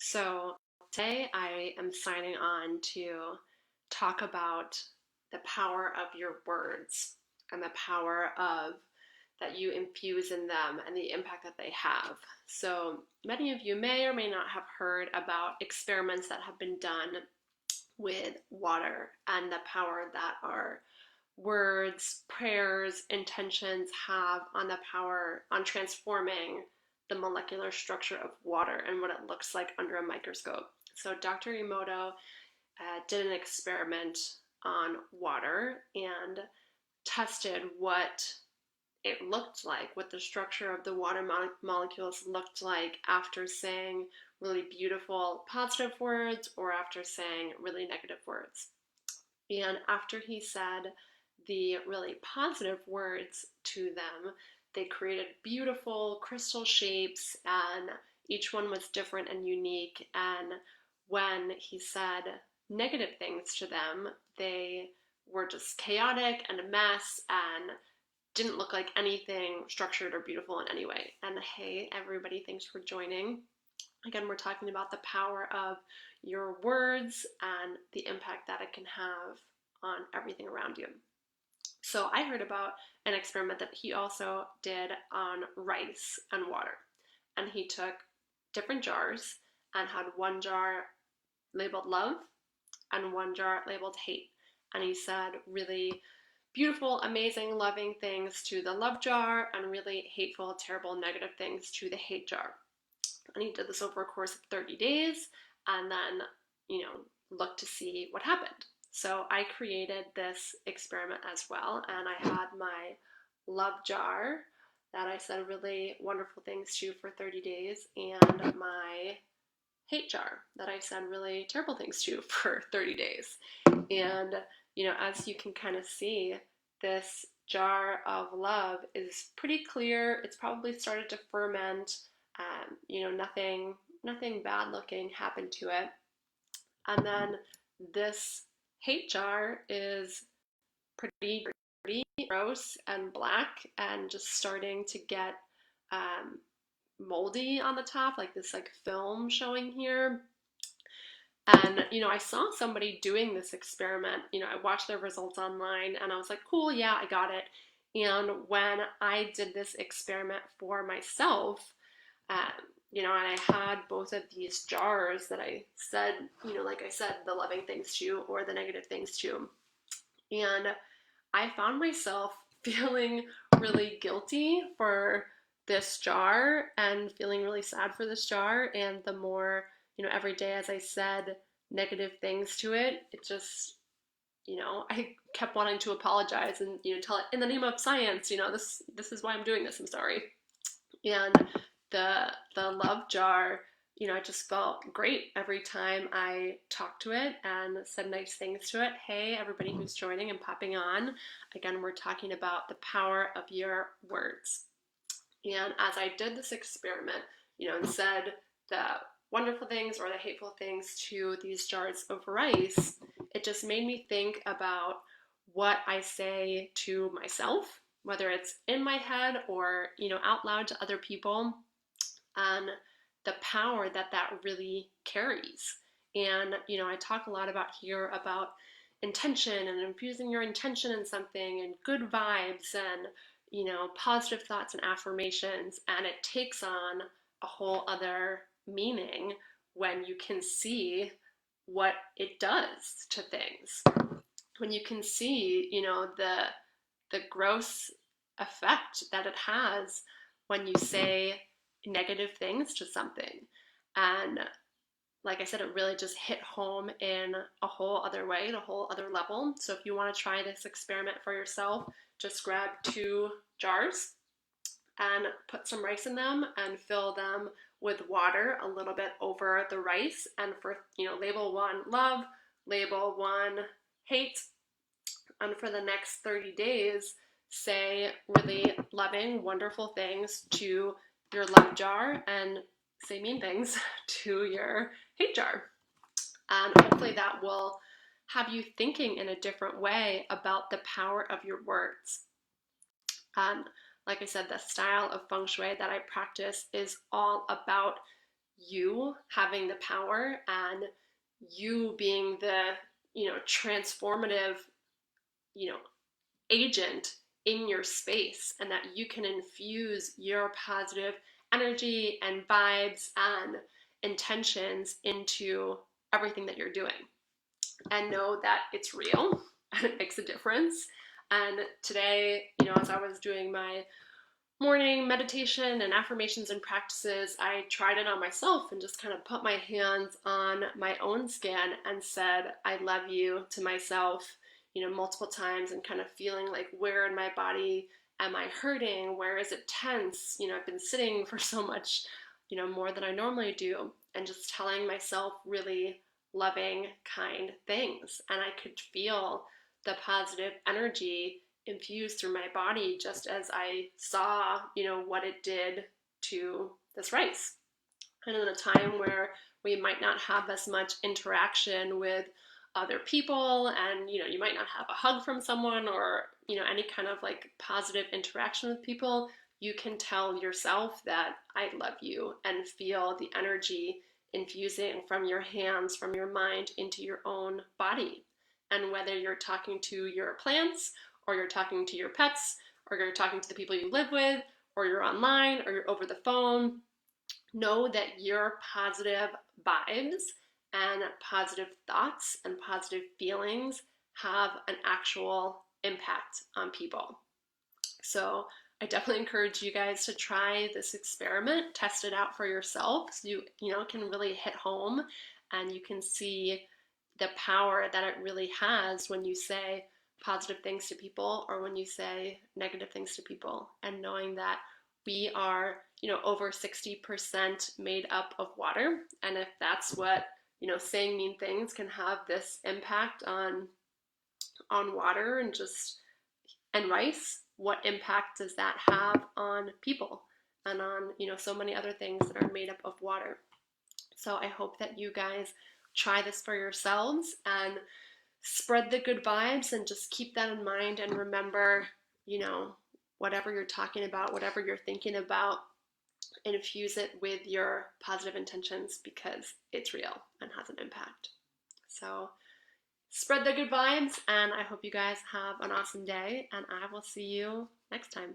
So today I am signing on to talk about the power of your words and the power of that you infuse in them and the impact that they have. So many of you may or may not have heard about experiments that have been done with water and the power that our words, prayers, intentions have on the power on transforming the molecular structure of water and what it looks like under a microscope. So Dr. Emoto did an experiment on water and tested what it looked like, what the structure of the water molecules looked like after saying really beautiful positive words or after saying really negative words. And after he said the really positive words to them, they created beautiful crystal shapes, and each one was different and unique. And when he said negative things to them, they were just chaotic and a mess and didn't look like anything structured or beautiful in any way. And hey, everybody, thanks for joining. Again, we're talking about the power of your words and the impact that it can have on everything around you. So I heard about an experiment that he also did on rice and water. And he took different jars and had one jar labeled love and one jar labeled hate. And he said really beautiful, amazing, loving things to the love jar and really hateful, terrible, negative things to the hate jar. And he did this over a course of 30 days and then, looked to see what happened. So I created this experiment as well, and I had my love jar that I said really wonderful things to for 30 days and my hate jar that I said really terrible things to for 30 days. And, as you can kind of see, this jar of love is pretty clear. It's probably started to ferment. Nothing bad looking happened to it. And then this hate jar is pretty gross and black and just starting to get moldy on the top, like this like film showing here. And, I saw somebody doing this experiment. I watched their results online and I was like, cool, yeah, I got it. And when I did this experiment for myself, and I had both of these jars that I said, like I said, the loving things to or the negative things to. And I found myself feeling really guilty for this jar and feeling really sad for this jar. And the more, every day as I said negative things to it, it just, I kept wanting to apologize and, tell it in the name of science, this is why I'm doing this. I'm sorry. And the love jar, I just felt great every time I talked to it and said nice things to it. Hey, everybody who's joining and popping on. Again, we're talking about the power of your words. And as I did this experiment, and said the wonderful things or the hateful things to these jars of rice, it just made me think about what I say to myself, whether it's in my head or, out loud to other people, and the power that that really carries. And, I talk a lot about here about intention and infusing your intention in something and good vibes and, positive thoughts and affirmations. And it takes on a whole other meaning when you can see what it does to things. When you can see, the gross effect that it has when you say negative things to something. And like I said, it really just hit home in a whole other way, in a whole other level. So if you want to try this experiment for yourself, just grab 2 jars and put some rice in them and fill them with water a little bit over the rice. And for, label 1 love, label 1 hate. And for the next 30 days, say really loving, wonderful things to your love jar and say mean things to your hate jar. And hopefully that will have you thinking in a different way about the power of your words. Like I said, the style of feng shui that I practice is all about you having the power and you being the, transformative, you know, agent in your space, and that you can infuse your positive energy and vibes and intentions into everything that you're doing, and know that it's real and it makes a difference. And today, as I was doing my morning meditation and affirmations and practices, I tried it on myself and just kind of put my hands on my own skin and said, I love you to myself, multiple times, and kind of feeling like, where in my body am I hurting? Where is it tense? I've been sitting for so much, more than I normally do, and just telling myself really loving, kind things. And I could feel the positive energy infused through my body just as I saw, what it did to this rice. And in a time where we might not have as much interaction with other people, and you might not have a hug from someone, or any kind of like positive interaction with people, you can tell yourself that I love you and feel the energy infusing from your hands, from your mind into your own body. And whether you're talking to your plants, or you're talking to your pets, or you're talking to the people you live with, or you're online, or you're over the phone, know that your positive vibes and positive thoughts and positive feelings have an actual impact on people. So I definitely encourage you guys to try this experiment, test it out for yourself, so you can really hit home, and you can see the power that it really has when you say positive things to people or when you say negative things to people, and knowing that we are, over 60% made up of water. And if that's what, saying mean things can have this impact on water and rice, what impact does that have on people and on, so many other things that are made up of water? So I hope that you guys try this for yourselves and spread the good vibes, and just keep that in mind, and remember, whatever you're talking about, whatever you're thinking about, infuse it with your positive intentions, because it's real and has an impact. So spread the good vibes, and I hope you guys have an awesome day, and I will see you next time.